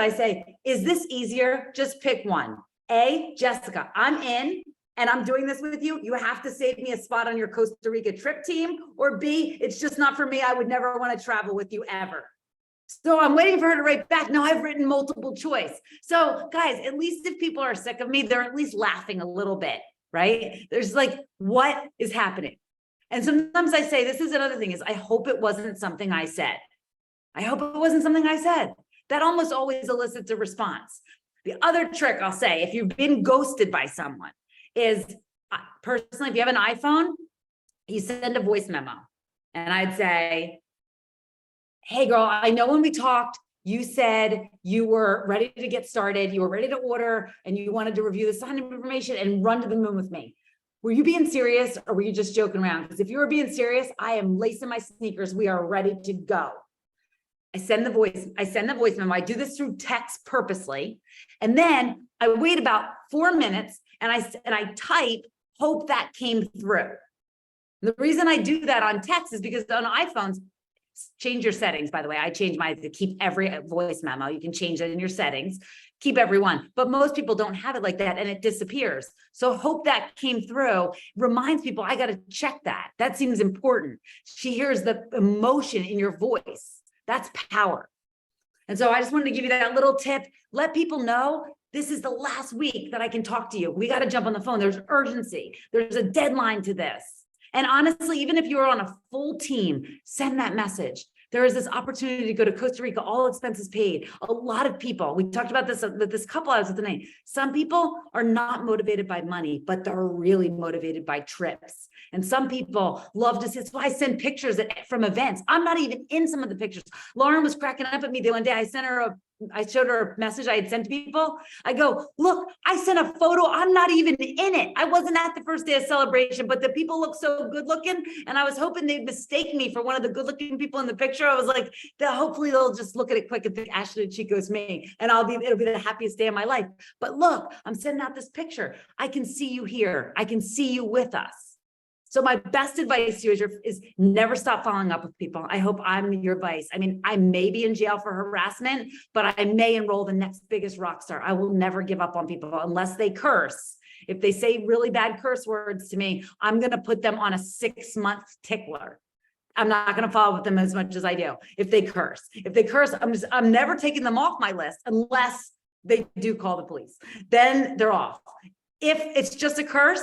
I say, is this easier? Just pick one. A, Jessica, I'm in and I'm doing this with you. You have to save me a spot on your Costa Rica trip team. Or B, it's just not for me. I would never want to travel with you ever. So I'm waiting for her to write back. No, I've written multiple choice. So guys, at least if people are sick of me, they're at least laughing a little bit, right? There's like, what is happening? And sometimes I say, this is another thing, is I hope it wasn't something I said. I hope it wasn't something I said. That almost always elicits a response. The other trick I'll say, if you've been ghosted by someone, is personally, if you have an iPhone, you send a voice memo. And I'd say, hey girl, I know when we talked, you said you were ready to get started, you were ready to order, and you wanted to review the sign information and run to the moon with me. Were you being serious or were you just joking around? Because if you were being serious, I am lacing my sneakers. We are ready to go. I send the voice memo. I do this through text purposely. And then I wait about 4 minutes and I type, hope that came through. The reason I do that on text is because on iPhones, change your settings, by the way. I change mine to keep every voice memo. You can change it in your settings, keep everyone. But most people don't have it like that and it disappears. So hope that came through reminds people, I got to check that. That seems important. She hears the emotion in your voice. That's power. And so I just wanted to give you that little tip. Let people know this is the last week that I can talk to you. We got to jump on the phone. There's urgency. There's a deadline to this. And honestly, even if you're on a full team, send that message. There is this opportunity to go to Costa Rica, all expenses paid. A lot of people, we talked about this couple I was with tonight. Some people are not motivated by money, but they're really motivated by trips. And some people love to see, that's why I send pictures from events. I'm not even in some of the pictures. Lauren was cracking up at me the one day. I showed her a message I had sent to people. I go, look, I sent a photo. I'm not even in it. I wasn't at the first day of celebration, but the people look so good looking. And I was hoping they'd mistake me for one of the good looking people in the picture. I was like, hopefully they'll just look at it quick and think Ashley Chico's me. And it'll be the happiest day of my life. But look, I'm sending out this picture. I can see you here. I can see you with us. So my best advice to you is never stop following up with people. I hope I'm your advice. I mean, I may be in jail for harassment, but I may enroll the next biggest rock star. I will never give up on people unless they curse. If they say really bad curse words to me, I'm going to put them on a 6-month tickler. I'm not going to follow with them as much as I do. If they curse, I'm never taking them off my list unless they do call the police. Then they're off. If it's just a curse,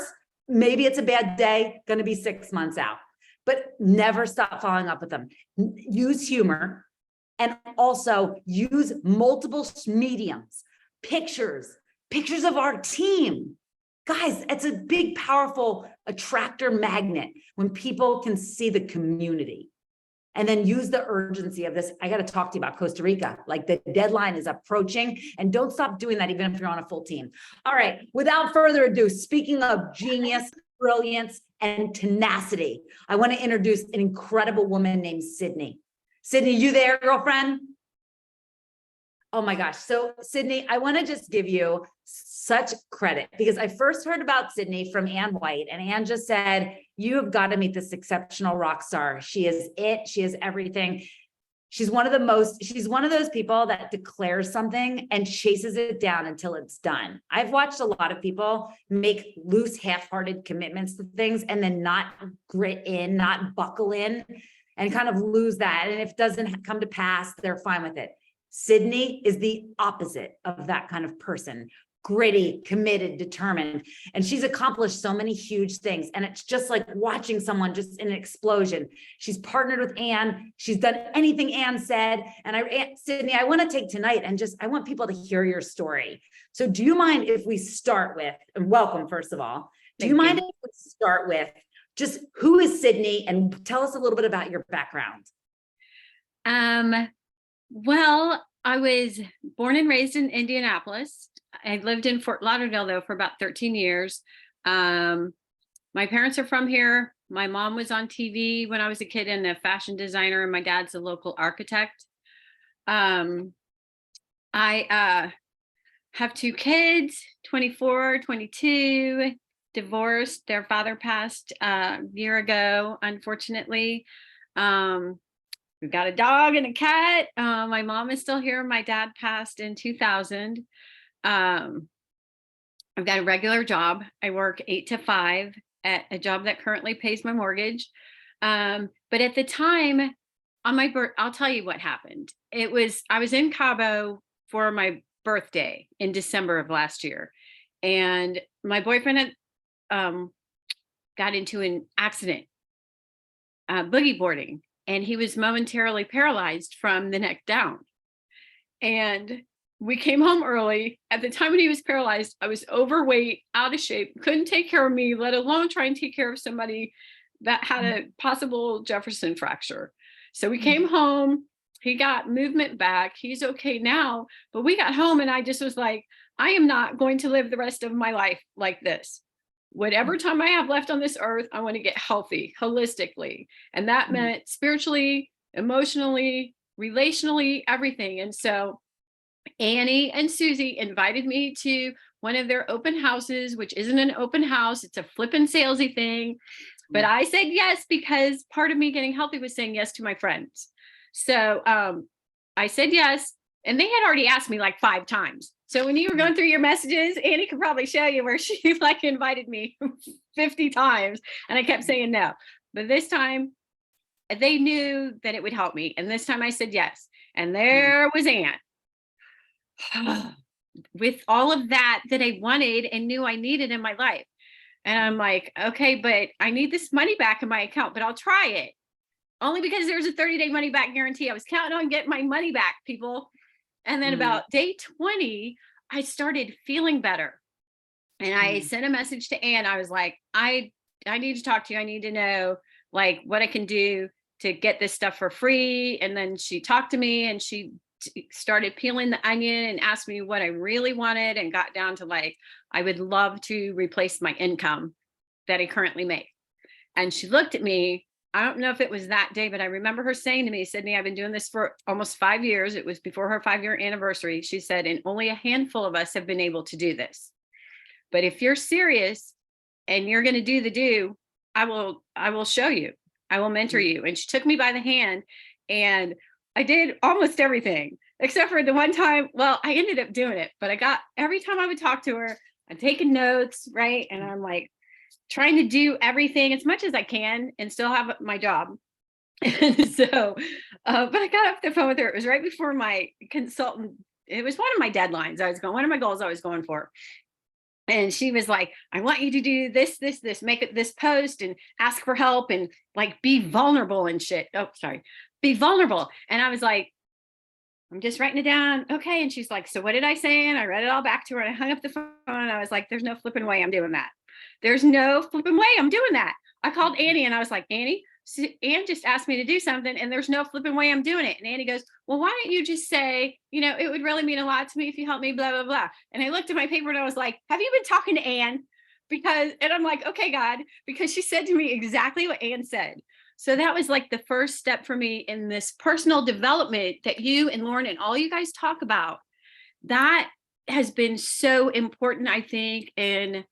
maybe it's a bad day, going to be 6 months out, but never stop following up with them. Use humor and also use multiple mediums, pictures of our team. Guys, it's a big, powerful attractor magnet when people can see the community. And then use the urgency of this. I got to talk to you about Costa Rica. Like the deadline is approaching and don't stop doing that even if you're on a full team. All right, without further ado, speaking of genius, brilliance, and tenacity, I want to introduce an incredible woman named Sydney. Sydney, you there, girlfriend? Oh my gosh. So Sydney, I want to just give you such credit because I first heard about Sydney from Ann White, and Ann just said, you have got to meet this exceptional rock star. She is it. She is everything. She's one of those people that declares something and chases it down until it's done. I've watched a lot of people make loose, half-hearted commitments to things and then not grit in, not buckle in, and kind of lose that. And if it doesn't come to pass, they're fine with it. Sydney is the opposite of that kind of person. Gritty, committed, determined. And she's accomplished so many huge things. And it's just like watching someone just in an explosion. She's partnered with Ann. She's done anything Ann said. And Sydney, I want to take tonight and I want people to hear your story. So do you mind if we start with, and welcome, first of all, do you mind if we start with just who is Sydney and tell us a little bit about your background? Well, I was born and raised in Indianapolis. I lived in Fort Lauderdale, though, for about 13 years. My parents are from here. My mom was on TV when I was a kid and a fashion designer, and my dad's a local architect. I have 2 kids, 24, 22, divorced. Their father passed a year ago, unfortunately. We've got a dog and a cat. My mom is still here. My dad passed in 2000. I've got a regular job. I work 8 to 5 at a job that currently pays my mortgage. But at the time on my birth, I'll tell you what happened. I was in Cabo for my birthday in December of last year. And my boyfriend had got into an accident, boogie boarding, and he was momentarily paralyzed from the neck down. And we came home early. At the time when he was paralyzed, I was overweight, out of shape, couldn't take care of me, let alone try and take care of somebody that had a possible Jefferson fracture. So we came home, he got movement back, he's okay now, but we got home and I just was like, I am not going to live the rest of my life like this. Whatever time I have left on this earth, I want to get healthy, holistically. And that meant spiritually, emotionally, relationally, everything. And so Annie and Susie invited me to one of their open houses, which isn't an open house. It's a flippin' salesy thing. But I said yes, because part of me getting healthy was saying yes to my friends. So I said yes. And they had already asked me like 5 times. So when you were going through your messages, Annie could probably show you where she like invited me 50 times. And I kept saying no. But this time they knew that it would help me. And this time I said yes. And there was Anne. With all of that I wanted and knew I needed in my life. And I'm like, okay, but I need this money back in my account, but I'll try it. Only because there's a 30-day money back guarantee. I was counting on getting my money back, people. And then about day 20, I started feeling better. And I sent a message to Anne. I was like, I need to talk to you. I need to know like what I can do to get this stuff for free. And then she talked to me and she started peeling the onion and asked me what I really wanted, and got down to like, I would love to replace my income that I currently make. And she looked at me. I don't know if it was that day, but I remember her saying to me, Sydney, I've been doing this for almost 5 years. It was before her 5-year anniversary. She said, and only a handful of us have been able to do this. But if you're serious and you're going to do the do, I will show you. I will mentor you. And she took me by the hand, and I did almost everything except for the one time. Well, I ended up doing it, but every time I would talk to her, I'm taking notes, right? And I'm like trying to do everything as much as I can and still have my job. And so, but I got off the phone with her. It was right before my consultant. It was one of my deadlines. One of my goals I was going for. And she was like, I want you to do this, make it this post and ask for help and like be vulnerable and shit. Oh, sorry. Be vulnerable. And I was like, I'm just writing it down. Okay. And she's like, so what did I say? And I read it all back to her, and I hung up the phone, and I was like, there's no flipping way I'm doing that. There's no flipping way I'm doing that. I called Annie and I was like, Annie, Anne just asked me to do something and there's no flipping way I'm doing it. And Annie goes, well, why don't you just say, it would really mean a lot to me if you help me, blah, blah, blah. And I looked at my paper and I was like, have you been talking to Anne? And I'm like, okay, God, because she said to me exactly what Anne said. So that was like the first step for me in this personal development that you and Lauren and all you guys talk about. That has been so important, I think, in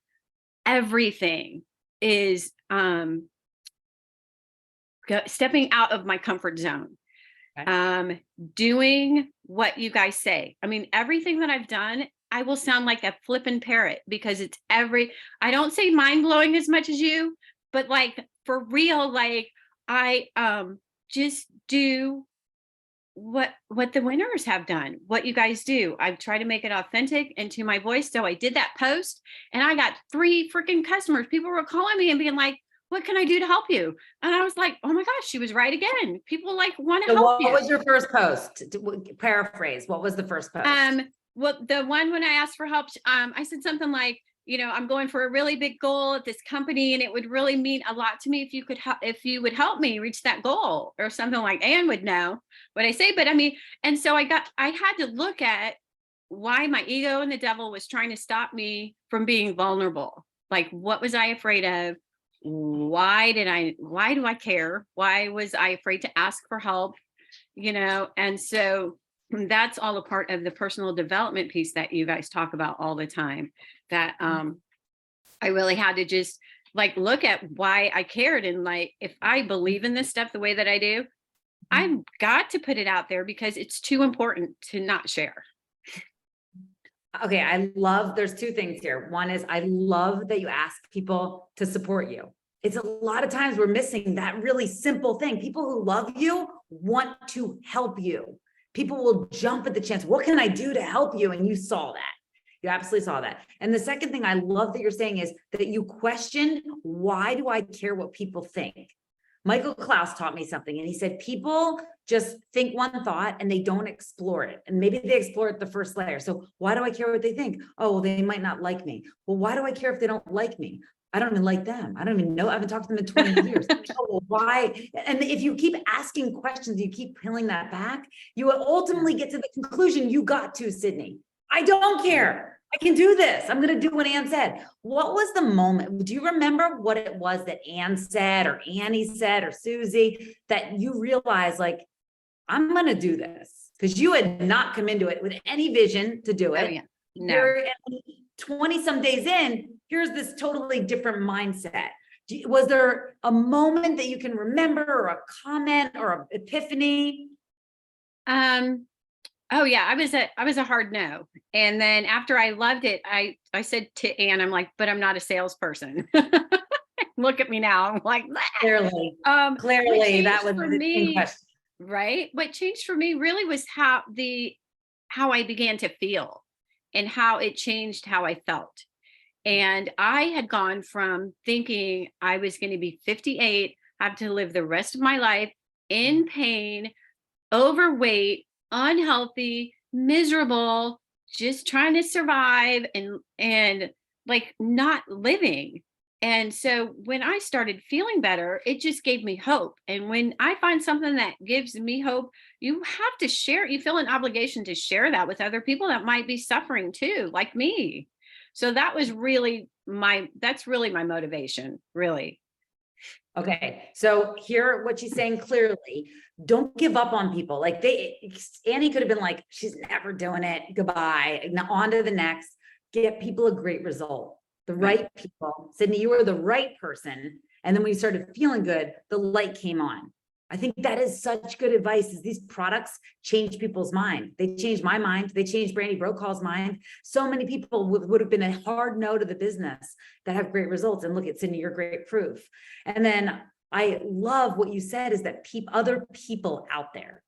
everything, is stepping out of my comfort zone, doing what you guys say. I mean, everything that I've done, I will sound like a flippin' parrot, because I don't say mind blowing as much as you, but like for real, like I just do what the winners have done, what you guys do. I've tried to make it authentic and to my voice. So I did that post and I got 3 freaking customers. People were calling me and being like, what can I do to help you? And I was like, oh my gosh, she was right again. People like want to help you. What was your first post? Paraphrase. What was the first post? Well, the one when I asked for help, I said something like, I'm going for a really big goal at this company, and it would really mean a lot to me if you would help me reach that goal, or something like Anne would know what I say. But I mean, and so I had to look at why my ego and the devil was trying to stop me from being vulnerable. Like, what was I afraid of? Why do I care? Why was I afraid to ask for help? And so that's all a part of the personal development piece that you guys talk about all the time, that I really had to just like look at why I cared. And like, if I believe in this stuff the way that I do, I've got to put it out there because it's too important to not share. Okay, there's two things here. One is I love that you ask people to support you. It's a lot of times we're missing that really simple thing. People who love you want to help you. People will jump at the chance. What can I do to help you? And you saw that. You absolutely saw that. And the second thing I love that you're saying is that you question, why do I care what people think? Michael Klaus taught me something, and he said, people just think one thought and they don't explore it. And maybe they explore it the first layer. So why do I care what they think? Oh, well, they might not like me. Well, why do I care if they don't like me? I don't even like them. I don't even know. I haven't talked to them in 20 years. Oh, well, why? And if you keep asking questions, you keep peeling that back, you will ultimately get to the conclusion you got to, Sydney. I don't care. I can do this. I'm going to do what Ann said. What was the moment? Do you remember what it was that Ann said or Annie said or Susie that you realized, like, I'm going to do this? Because you had not come into it with any vision to do it. Oh, yeah. No. You're 20 some days in, here's this totally different mindset. Was there a moment that you can remember, or a comment or an epiphany? Oh yeah, I was a hard no. And then after I loved it, I said to Anne, I'm like, but I'm not a salesperson. Look at me now. I'm like, clearly, what clearly that changed was for the me, question. right? What changed for me really was how I began to feel and how it changed how I felt. And I had gone from thinking I was going to be 58, have to live the rest of my life in pain, overweight, unhealthy, miserable, just trying to survive and like not living. And so when I started feeling better, it just gave me hope. And when I find something that gives me hope, you have to share, you feel an obligation to share that with other people that might be suffering too, like me. So that was really that's really my motivation, really. Okay, so hear what she's saying clearly. Don't give up on people. Like Annie could have been like, she's never doing it. Goodbye. Now on to the next. Get people a great result. The right people. Sydney, you were the right person. And then when you started feeling good, the light came on. I think that is such good advice, is these products change people's mind. They changed my mind. They changed Brandy Brocall's mind. So many people would have been a hard no to the business that have great results. And look at Sydney, you're great proof. And then I love what you said is that other people out there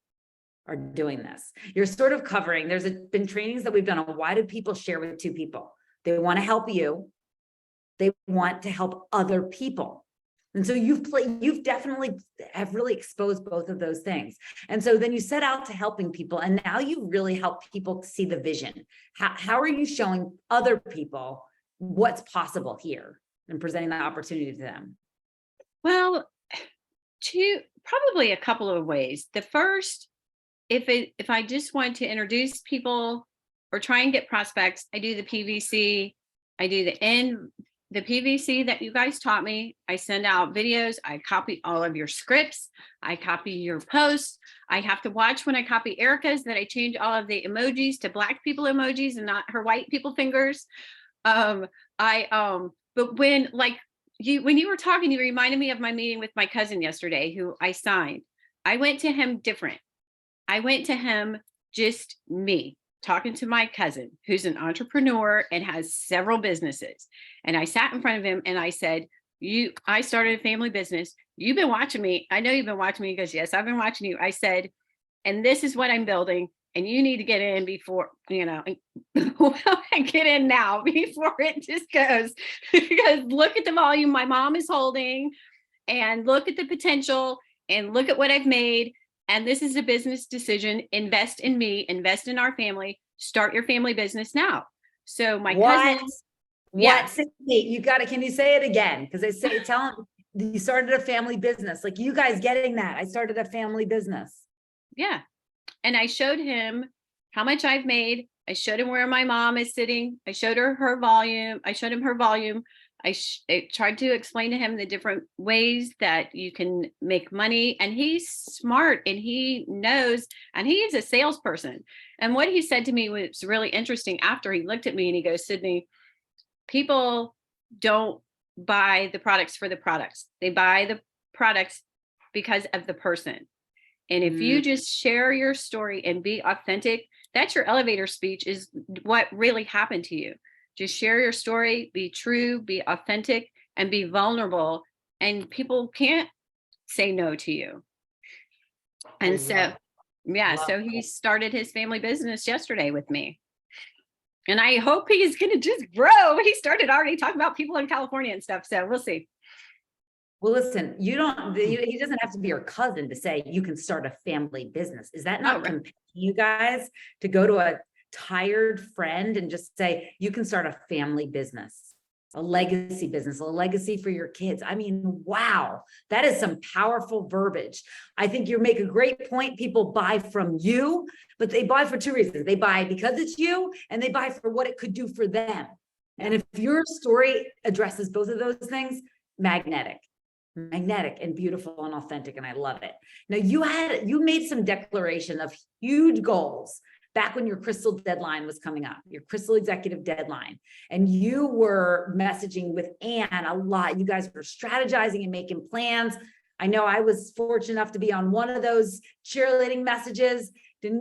are doing this. You're sort of covering, been trainings that we've done on why do people share with two people? They want to help you. They want to help other people. And so you've definitely have really exposed both of those things. And so then you set out to helping people, and now you really help people see the vision. How are you showing other people what's possible here and presenting that opportunity to them? Well, probably a couple of ways. The first, if I just want to introduce people or try and get prospects, I do the PVC. I do the PVC that you guys taught me. I send out videos. I copy all of your scripts. I copy your posts. I have to watch when I copy Erica's that I change all of the emojis to Black people emojis and not her white people fingers. But when when you were talking, you reminded me of my meeting with my cousin yesterday, who I signed. I went to him different. I went to him just me, talking to my cousin, who's an entrepreneur and has several businesses. And I sat in front of him and I said, I started a family business. You've been watching me. I know you've been watching me. He goes, yes, I've been watching you. I said, and this is what I'm building. And you need to get in before, I get in now before it just goes. Because look at the volume my mom is holding, and look at the potential, and look at what I've made. And this is a business decision. Invest in me, invest in our family, start your family business now. So my cousin. What? Sydney, you got it. Can you say it again? Because tell him you started a family business. Like, you guys getting that? I started a family business. Yeah. And I showed him how much I've made. I showed him where my mom is sitting. I showed her volume. I showed him her volume. I tried to explain to him the different ways that you can make money. And he's smart and he knows, and he is a salesperson. And what he said to me was really interesting after he looked at me and he goes, Sydney, people don't buy the products for the products. They buy the products because of the person. And if you just share your story and be authentic, that's your elevator speech, is what really happened to you. Just share your story, be true, be authentic, and be vulnerable. And people can't say no to you. And so, yeah, so he started his family business yesterday with me. And I hope he's going to just grow. He started already talking about people in California and stuff. So we'll see. Well, listen, he doesn't have to be your cousin to say you can start a family business. Is that not compelling you guys to go to a tired friend and just say, you can start a family business, a legacy business, a legacy for your kids? I mean, wow, that is some powerful verbiage. I think you make a great point. People buy from you, but they buy for two reasons. They buy because it's you, and they buy for what it could do for them. And if your story addresses both of those things, magnetic and beautiful and authentic, and I love it. Now you made some declaration of huge goals back when your crystal deadline was coming up, your crystal executive deadline, and you were messaging with Anne a lot. You guys were strategizing and making plans. I know I was fortunate enough to be on one of those cheerleading messages.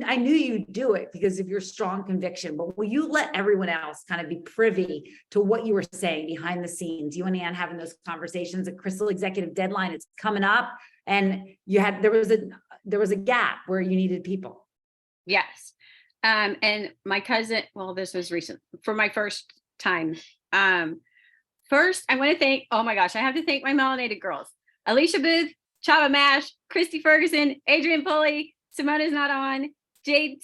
I knew you'd do it because of your strong conviction, but will you let everyone else kind of be privy to what you were saying behind the scenes? You and Ann having those conversations, a crystal executive deadline, it's coming up, and there was a gap where you needed people. Yes. And my cousin, well, this was recent for my first time. First, I want to thank, oh my gosh, I have to thank my melanated girls, Alicia Booth, Chava Mash, Christy Ferguson, Adrienne Pulley, Simona's not on, Jade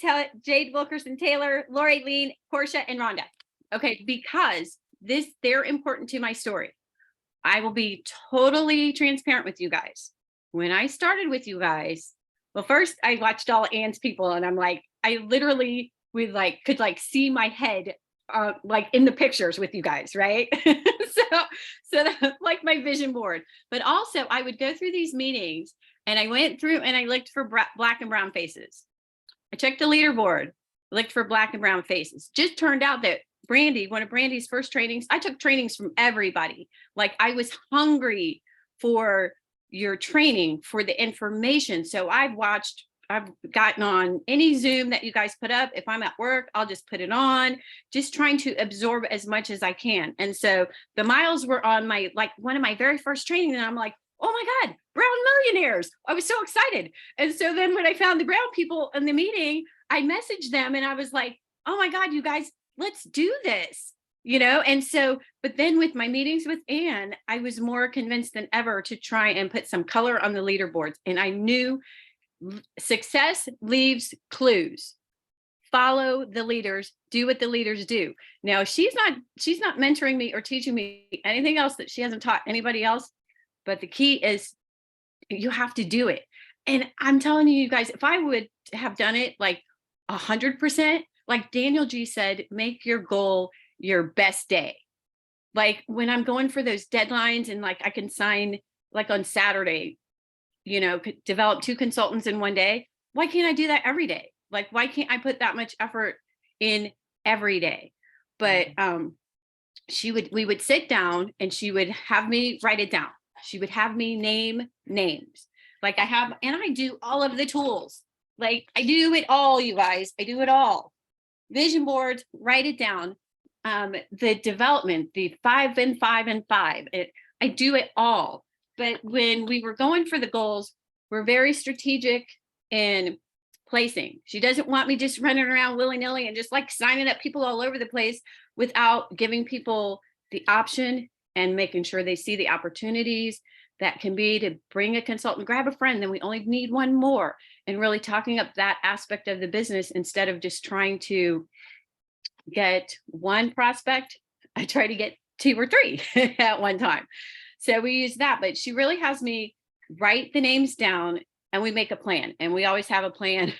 Wilkerson Taylor, Lori Lean, Portia, and Rhonda. Okay, because they're important to my story. I will be totally transparent with you guys. When I started with you guys, well, first I watched all Anne's people, and I'm like, I literally could see my head like in the pictures with you guys, right? so that's like my vision board. But also I would go through these meetings, and I went through and I looked for black and brown faces. I checked the leaderboard, looked for black and brown faces. Just turned out that Brandy, one of Brandy's first trainings, I took trainings from everybody. Like, I was hungry for your training, for the information. So I've gotten on any Zoom that you guys put up. If I'm at work, I'll just put it on, just trying to absorb as much as I can. And so the miles were on one of my very first trainings, and I'm like, oh my God, brown millionaires. I was so excited. And so then when I found the brown people in the meeting, I messaged them and I was like, oh my God, you guys, let's do this, And so, but then with my meetings with Anne, I was more convinced than ever to try and put some color on the leaderboards. And I knew success leaves clues. Follow the leaders, do what the leaders do. Now, she's not mentoring me or teaching me anything else that she hasn't taught anybody else. But the key is you have to do it. And I'm telling you guys, if I would have done it like 100%, like Daniel G said, make your goal your best day. Like, when I'm going for those deadlines and I can sign like on Saturday, develop 2 consultants in one day. Why can't I do that every day? Like, why can't I put that much effort in every day? But we would sit down and she would have me write it down. She would have me name names. And I do all of the tools. Like, I do it all, you guys. I do it all. Vision boards, write it down. The development, the 5 and 5 and 5. I do it all. But when we were going for the goals, we're very strategic in placing. She doesn't want me just running around willy-nilly and just signing up people all over the place without giving people the option and making sure they see the opportunities that can be to bring a consultant, grab a friend, then we only need one more, and really talking up that aspect of the business instead of just trying to get one prospect. I try to get 2 or 3 at one time. So we use that, but she really has me write the names down and we make a plan, and we always have a plan.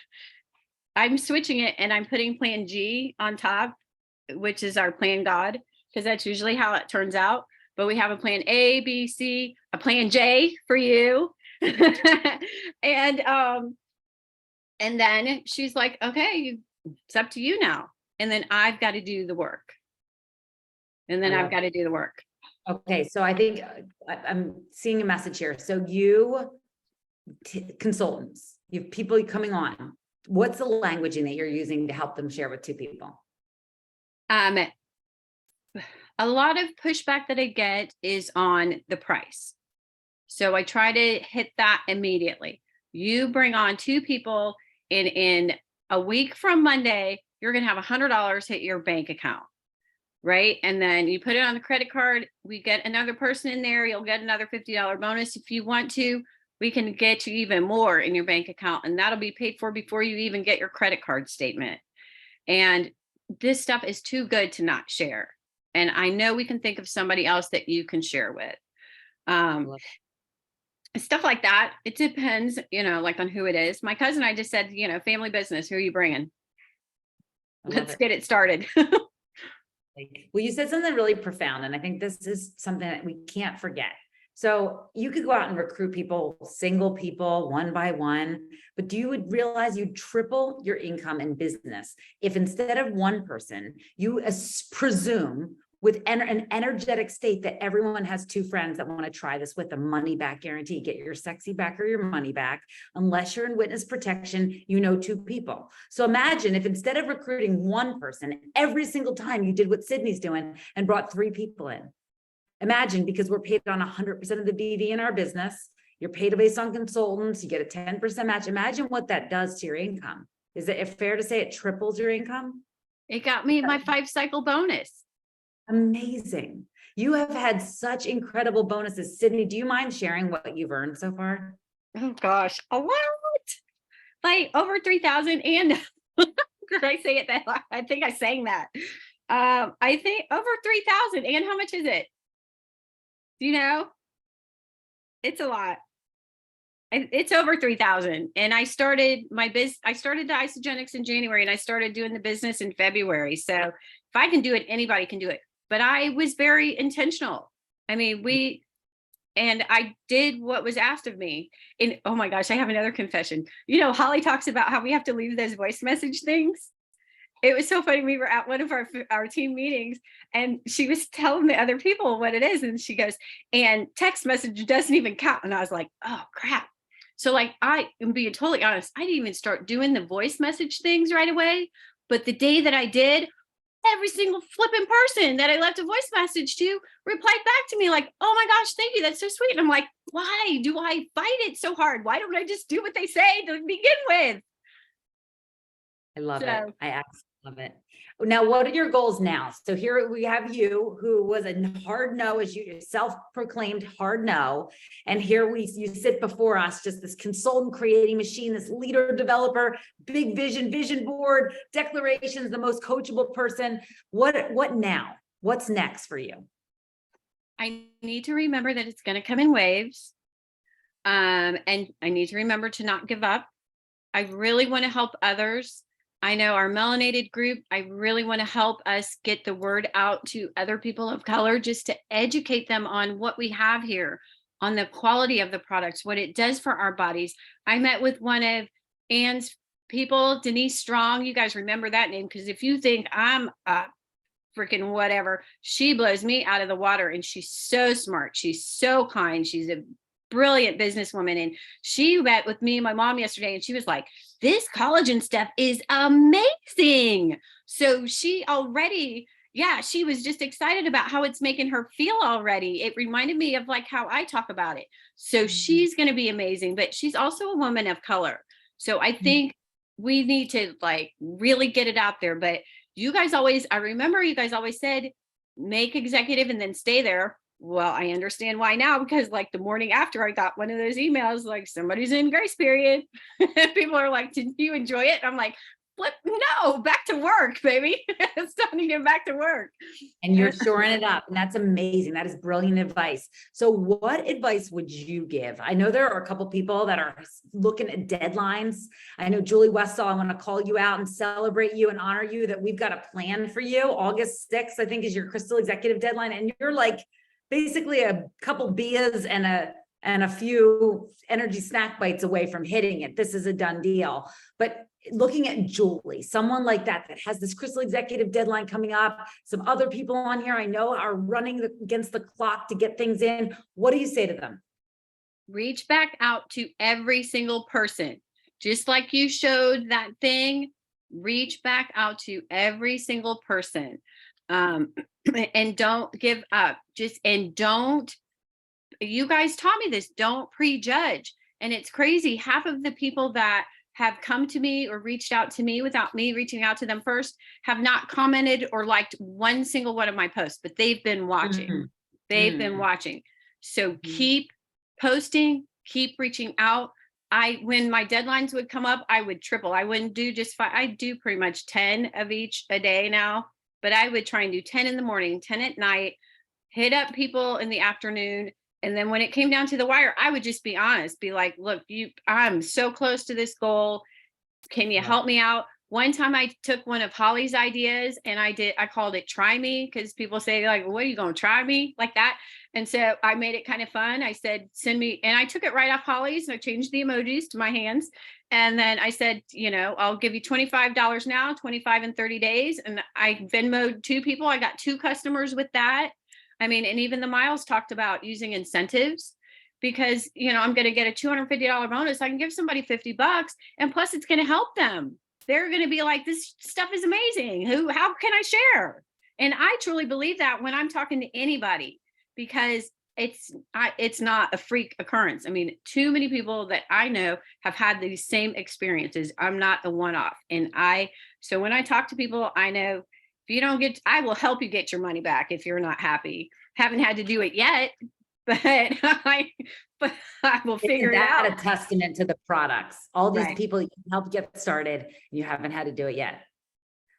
I'm switching it and I'm putting plan G on top, which is our plan God, because that's usually how it turns out. But we have a plan A, B, C, a plan J for you. And then she's like, okay, it's up to you now. And then I've got to do the work. Okay, so I think I'm seeing a message here. So you consultants, You have people coming on. What's the languaging that you're using to help them share with two people? A lot of pushback that I get is on the price. So I try to hit that immediately. You bring on two people, and in a week from Monday, you're going to have $100 hit your bank account. Right. And then you put it on the credit card. We get another person in there. You'll get another $50 bonus. If you want to, we can get you even more in your bank account, and that'll be paid for before you even get your credit card statement. And this stuff is too good to not share. And I know we can think of somebody else that you can share with. Stuff like that. It depends, like on who it is. My cousin, I just said, family business, who are you bringing? Let's get it started. Well, you said something really profound, and I think this is something that we can't forget. So you could go out and recruit people, single people, one by one, but do you would realize you'd triple your income in business if instead of one person, you presume with an energetic state that everyone has two friends that want to try this with a money back guarantee, get your sexy back or your money back. Unless you're in witness protection, two people. So imagine if instead of recruiting one person, every single time you did what Sydney's doing and brought three people in. Imagine, because we're paid on 100% of the BV in our business, you're paid based on consultants, you get a 10% match. Imagine what that does to your income. Is it fair to say it triples your income? It got me my 5-cycle bonus. Amazing. You have had such incredible bonuses. Sydney, do you mind sharing what you've earned so far? Oh gosh, a lot. Like over 3,000, and did I say it that? I think I sang that. I think over 3,000. And how much is it? Do you know? It's a lot. It's over 3,000. And I started I started the Isogenics in January, and I started doing the business in February. So if I can do it, anybody can do it. But I was very intentional. I mean, I did what was asked of me. And oh my gosh, I have another confession. Holly talks about how we have to leave those voice message things. It was so funny. We were at one of our team meetings, and she was telling the other people what it is. And she goes, and text message doesn't even count. And I was like, oh crap. So I am being totally honest. I didn't even start doing the voice message things right away. But the day that I did, every single flipping person that I left a voice message to replied back to me like, oh my gosh, thank you. That's so sweet. And I'm like, why do I fight it so hard? Why don't I just do what they say to begin with? I love it. I absolutely love it. Now, what are your goals now? So here we have you, who was a hard no, as you self-proclaimed hard no. And here you sit before us, just this consultant creating machine, this leader developer, big vision board, declarations, the most coachable person. What now? What's next for you? I need to remember that it's going to come in waves. And I need to remember to not give up. I really want to help others. I know our melanated group, I really want to help us get the word out to other people of color, just to educate them on what we have here, on the quality of the products, what it does for our bodies. I met with one of Anne's people, Denise Strong. You guys remember that name, because if you think I'm a freaking whatever, she blows me out of the water, and she's so smart. She's so kind. She's a brilliant businesswoman. And she met with me and my mom yesterday, and she was like, this collagen stuff is amazing. So she already, she was just excited about how it's making her feel already. It reminded me of how I talk about it. So she's going to be amazing, but she's also a woman of color. So I think we need to really get it out there. But I remember you guys always said, make executive and then stay there. Well, I understand why now, because the morning after I got one of those emails, somebody's in grace period. People are like, did you enjoy it? I'm like, flip, no, back to work, baby. It's time to get back to work. And you're shoring it up. And that's amazing. That is brilliant advice. So what advice would you give? I know there are a couple people that are looking at deadlines. I know Julie Westall, I want to call you out and celebrate you and honor you that we've got a plan for you. August 6th, I think, is your Crystal Executive deadline. And you're basically a couple Bias and a few energy snack bites away from hitting it. This is a done deal. But looking at Julie, someone like that has this Crystal Executive deadline coming up, some other people on here I know are running against the clock to get things in. What do you say to them? Reach back out to every single person. just like you showed that thing, reach back out to every single person. And don't give up. You guys taught me this, don't prejudge. And it's crazy. Half of the people that have come to me or reached out to me without me reaching out to them first have not commented or liked one single one of my posts, but they've been watching. Mhm. They've been watching. So keep posting, keep reaching out. When my deadlines would come up, I would triple. I wouldn't do just 5. I do pretty much 10 of each a day now, but I would try and do 10 in the morning, 10 at night, hit up people in the afternoon. And then when it came down to the wire, I would just be honest, be like, look, I'm so close to this goal. Can you help me out? One time I took one of Holly's ideas and I called it Try Me, because people say like, what are you going to try me like that? And so I made it kind of fun. I said, send me, and I took it right off Holly's. And I changed the emojis to my hands. And then I said, I'll give you $25 now, 25 in 30 days. And I Venmoed 2 people. I got 2 customers with that. I mean, and even the Miles talked about using incentives, because, I'm going to get a $250 bonus. I can give somebody $50, and plus it's going to help them. They're going to be like, this stuff is amazing. How can I share? And I truly believe that when I'm talking to anybody, because it's not a freak occurrence. I mean, too many people that I know have had these same experiences. I'm not the one-off. So when I talk to people, I know, if you don't I will help you get your money back if you're not happy. Haven't had to do it yet, but I will figure it out. Isn't that a testament to the products? All these Right. people you helped get started, and you haven't had to do it yet.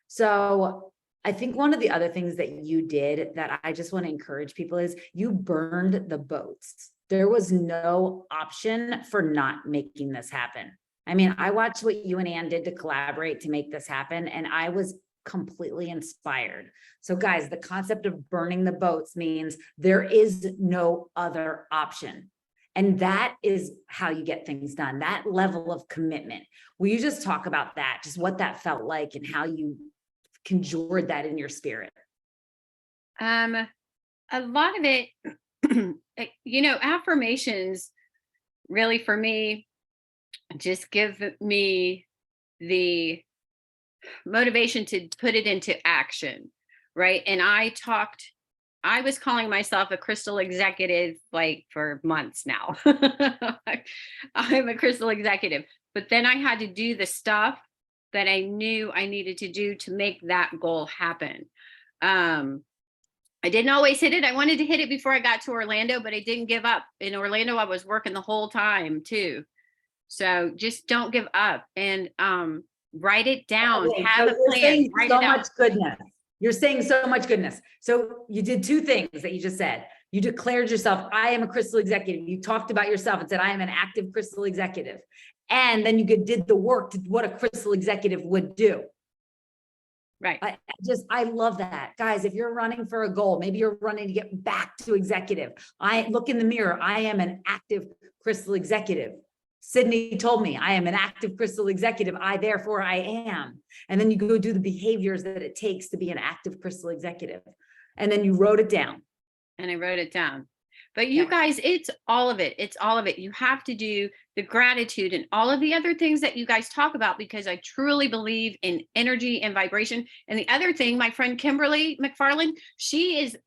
So I think one of the other things that you did that I just want to encourage people is you burned the boats. There was no option for not making this happen. I mean, I watched what you and Ann did to collaborate to make this happen, and I was completely inspired. So guys, the concept of burning the boats means there is no other option. And that is how you get things done, that level of commitment. Will you just talk about that, just what that felt like and how you conjured that in your spirit? A lot of it, affirmations really for me just give me the motivation to put it into action, right? And I was calling myself a crystal executive like for months now. I'm a crystal executive, but then I had to do the stuff that I knew I needed to do to make that goal happen. I didn't always hit it. I wanted to hit it before I got to Orlando, but I didn't give up. In Orlando, I was working the whole time too. So just don't give up, and write it down. Okay, Have so a you're plan. saying Write so it out. much goodness. You're saying so much goodness. So you did 2 things that you just said. You declared yourself, I am a crystal executive. You talked about yourself and said, I am an active crystal executive. And then you did the work to what a crystal executive would do. Right. I love that. Guys, if you're running for a goal, maybe you're running to get back to executive. I look in the mirror. I am an active crystal executive. Sydney told me I am an active crystal executive. Therefore I am. And then you go do the behaviors that it takes to be an active crystal executive. And then you wrote it down. And I wrote it down. But you guys, it's all of it. It's all of it. You have to do the gratitude and all of the other things that you guys talk about, because I truly believe in energy and vibration. And the other thing, my friend Kimberly McFarland, she is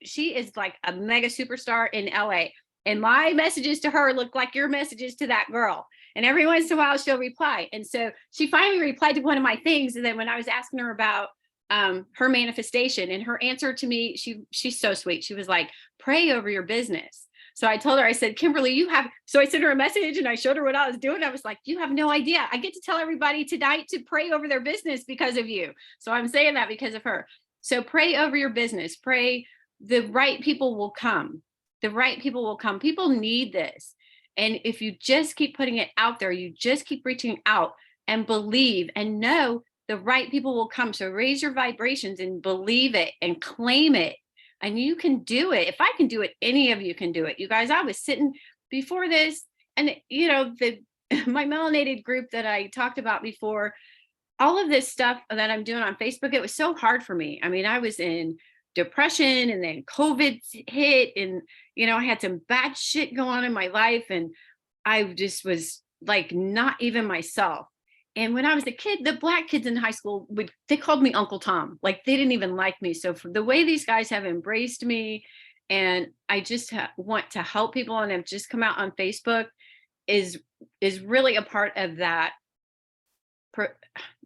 like a mega superstar in LA. And my messages to her look like your messages to that girl. And every once in a while she'll reply. And so she finally replied to one of my things. And then when I was asking her about her manifestation, and her answer to me, she's so sweet. She was like, pray over your business. So I told her, I said, Kimberly, so I sent her a message and I showed her what I was doing. I was like, you have no idea. I get to tell everybody tonight to pray over their business because of you. So I'm saying that because of her. So pray over your business. Pray the right people will come. The right people will come. People need this. And if you just keep putting it out there, you just keep reaching out and believe and know the right people will come. So raise your vibrations and believe it and claim it. And you can do it. If I can do it, any of you can do it. You guys, I was sitting before this, and my melanated group that I talked about before, all of this stuff that I'm doing on Facebook, it was so hard for me. I mean, I was in depression, and then COVID hit, and I had some bad shit going on in my life, and I just was like not even myself. And when I was a kid, the Black kids in high school they called me Uncle Tom. Like they didn't even like me. So for the way these guys have embraced me, and I just want to help people, and have just come out on Facebook, is really a part of that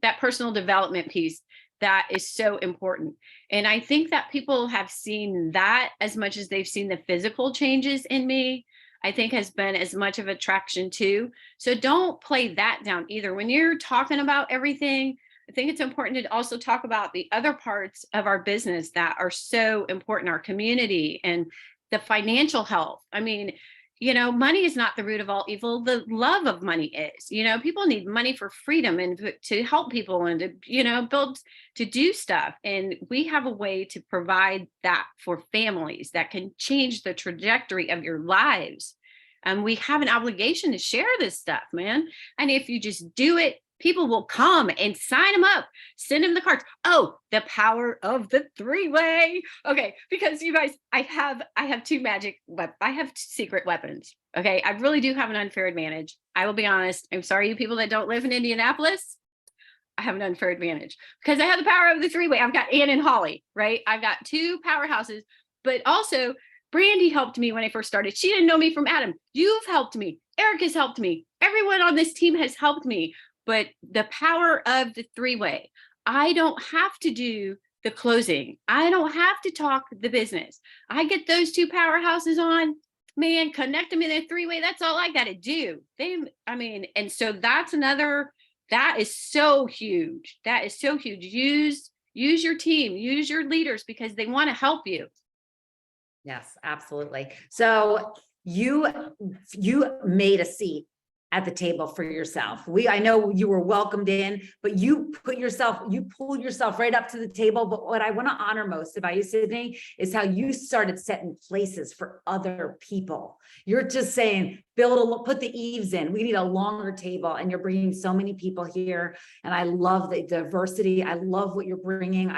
that personal development piece that is so important. And I think that people have seen that as much as they've seen the physical changes in me, I think has been as much of attraction too. So don't play that down either. When you're talking about everything, I think it's important to also talk about the other parts of our business that are so important, our community and the financial health. I mean, money is not the root of all evil. The love of money is. People need money for freedom and to help people and to, build, to do stuff. And we have a way to provide that for families that can change the trajectory of your lives. And we have an obligation to share this stuff, man. And if you just do it, people will come and sign them up, send them the cards. Oh, the power of the three-way. Okay, because you guys, I have I have secret weapons. Okay, I really do have an unfair advantage. I will be honest. I'm sorry, you people that don't live in Indianapolis. I have an unfair advantage because I have the power of the three-way. I've got Ann and Holly, right? I've got two powerhouses, but also Brandy helped me when I first started. She didn't know me from Adam. You've helped me. Eric has helped me. Everyone on this team has helped me. But the power of the three-way, I don't have to do the closing. I don't have to talk the business. I get those two powerhouses on, man, connect them in a three-way. That's all I got to do. And so that is so huge. That is so huge. Use your team, use your leaders because they want to help you. Yes, absolutely. So you made a seat at the table for yourself. I know you were welcomed in, but you pulled yourself right up to the table. But what I want to honor most about you, Sydney, is how you started setting places for other people. You're just saying, put the eaves in. We need a longer table. And you're bringing so many people here. And I love the diversity. I love what you're bringing.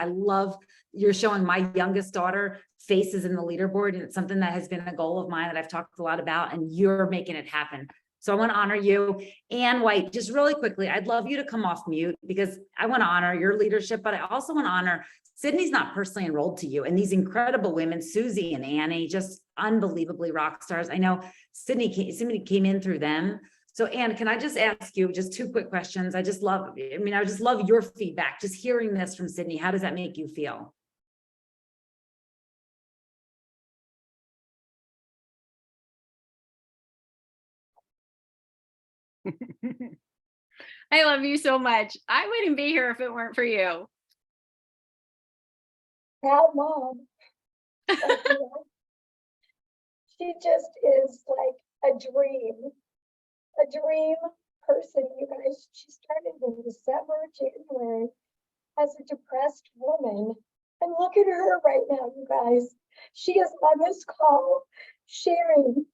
You're showing my youngest daughter faces in the leaderboard. And it's something that has been a goal of mine that I've talked a lot about, and you're making it happen. So I want to honor you. Ann White, just really quickly, I'd love you to come off mute because I want to honor your leadership, but I also want to honor Sydney's not personally enrolled to you. And these incredible women, Susie and Annie, just unbelievably rock stars. I know Sydney came in through them. So Ann, can I just ask you just two quick questions? I just love your feedback, just hearing this from Sydney. How does that make you feel? I love you so much. I wouldn't be here if it weren't for you. Proud mom. She just is like a dream person, you guys. She started in December, January as a depressed woman. And look at her right now, you guys. She is on this call sharing,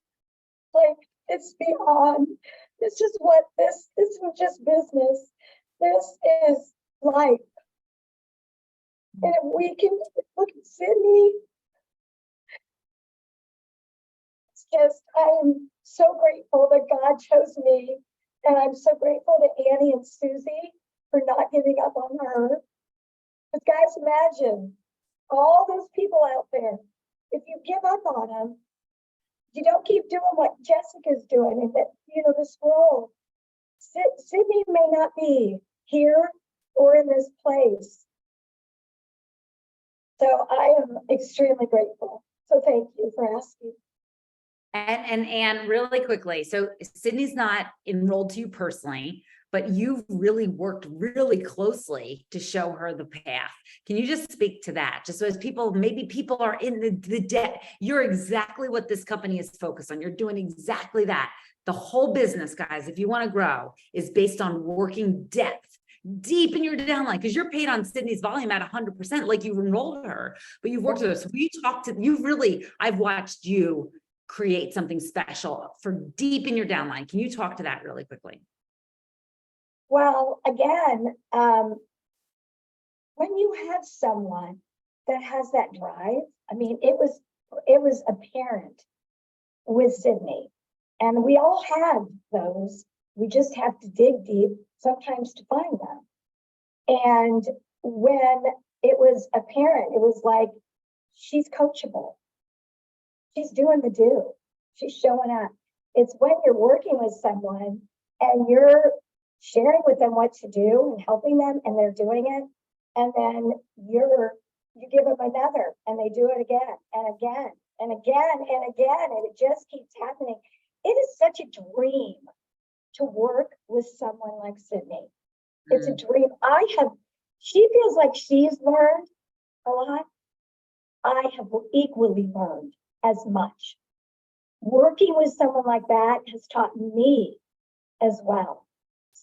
like, it's beyond. This is what this isn't just business. This is life. And if we can look at Sydney, it's just, I am so grateful that God chose me. And I'm so grateful to Annie and Susie for not giving up on her. But guys, imagine all those people out there. If you give up on them, you don't keep doing what Jessica's doing, and that, this role. Sydney may not be here or in this place. So I am extremely grateful. So thank you for asking. And really quickly, so Sydney's not enrolled to you personally, but you've really worked really closely to show her the path. Can you just speak to that? Just so as maybe people are in the debt, you're exactly what this company is focused on. You're doing exactly that. The whole business, guys, if you want to grow, is based on working depth, deep in your downline, because you're paid on Sydney's volume at 100%, like you've enrolled her, but you've worked with her. So I've watched you create something special for deep in your downline. Can you talk to that really quickly? Well, again, when you have someone that has that drive, I mean, it was apparent with Sydney, and we all have those. We just have to dig deep. sometimes to find them. And when it was apparent, it was like, she's coachable. She's doing the do. She's showing up. It's when you're working with someone and you're sharing with them what to do and helping them, and they're doing it. And then you give them another, and they do it again and again and again and again. And it just keeps happening. It is such a dream to work with someone like Sydney. It's a dream. She feels like she's learned a lot. I have equally learned as much. Working with someone like that has taught me as well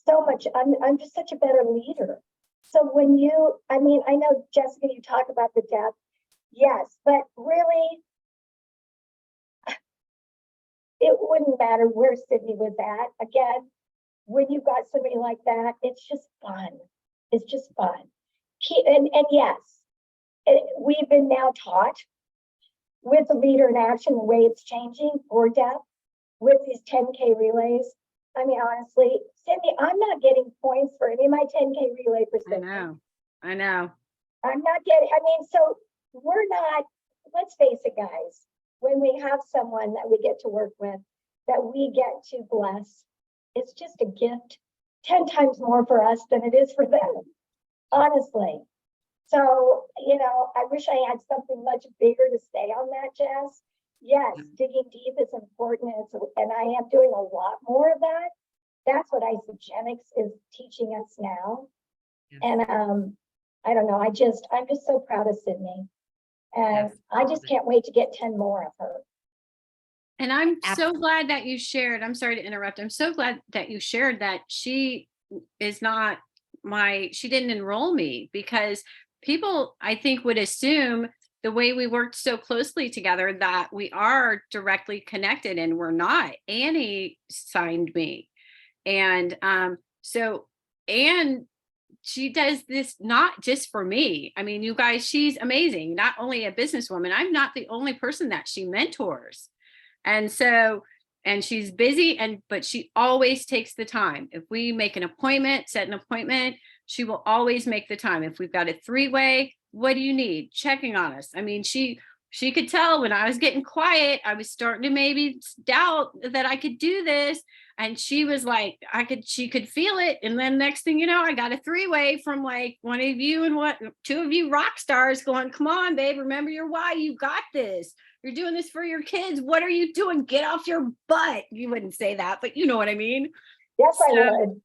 so much. I'm just such a better leader. So when I know, Jessica, you talk about the depth. Yes, but really, it wouldn't matter where Sydney was at. Again, when you've got somebody like that, it's just fun. It's just fun. And yes, we've been now taught with the leader in action, the way it's changing for depth with these 10K relays. I mean, honestly, Cindy, I'm not getting points for any of my 10K relay percent. I know. I'm not getting, so we're not, let's face it, guys, when we have someone that we get to work with, that we get to bless, it's just a gift 10 times more for us than it is for them, honestly. So, I wish I had something much bigger to say on that, Jess. Yes, digging deep is important, and I am doing a lot more of that. That's what Isogenics is teaching us now. Yes. And I don't know, I'm just so proud of Sydney. And yes, I just can't wait to get 10 more of her. And I'm so glad that you shared, I'm sorry to interrupt, I'm so glad that you shared that she is not she didn't enroll me, because people, I think, would assume the way we worked so closely together that we are directly connected, and we're not. Annie signed me. And and she does this not just for me. I mean, you guys, she's amazing. Not only a businesswoman, I'm not the only person that she mentors. And she's busy, but she always takes the time. If we make an appointment, set an appointment, she will always make the time. If we've got a 3-way, what do you need? Checking on us. I mean, she could tell when I was getting quiet, I was starting to maybe doubt that I could do this. And she was like, she could feel it. And then next thing you know, I got a 3-way from like one of you and 2 of you rock stars going, come on, babe, remember your why, you got this. You're doing this for your kids. What are you doing? Get off your butt. You wouldn't say that, but you know what I mean? Yes, I would.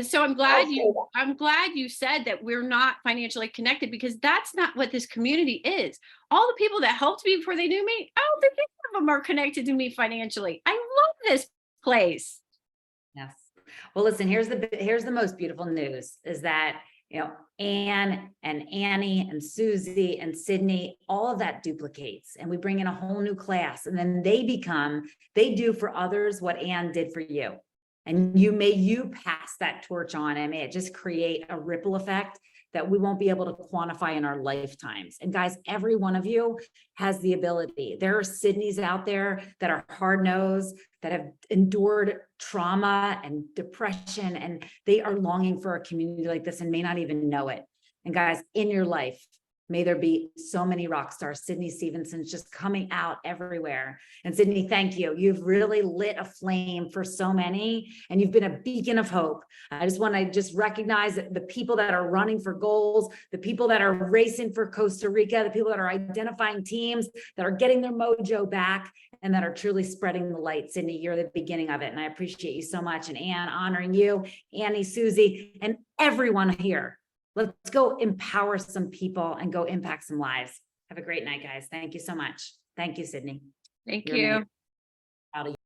So I'm glad you said that we're not financially connected, because that's not what this community is. All the people that helped me before they knew me, I don't think any of them are connected to me financially. I love this place. Yes. Well, listen, here's the most beautiful news is that, Anne and Annie and Susie and Sydney, all of that duplicates, and we bring in a whole new class, and then they do for others what Anne did for you. And you pass that torch on, and may it just create a ripple effect that we won't be able to quantify in our lifetimes. And guys, every one of you has the ability. There are Sydneys out there that are hard-nosed, that have endured trauma and depression, and they are longing for a community like this and may not even know it. And guys, in your life, may there be so many rock stars, Sydney Stephenson's just coming out everywhere. And Sydney, thank you. You've really lit a flame for so many, and you've been a beacon of hope. I just want to recognize that the people that are running for goals, the people that are racing for Costa Rica, the people that are identifying teams, that are getting their mojo back, and that are truly spreading the light. Sydney, you're the beginning of it. And I appreciate you so much. And Anne, honoring you, Annie, Susie, and everyone here. Let's go empower some people and go impact some lives. Have a great night, guys. Thank you so much. Thank you, Sydney. Thank you.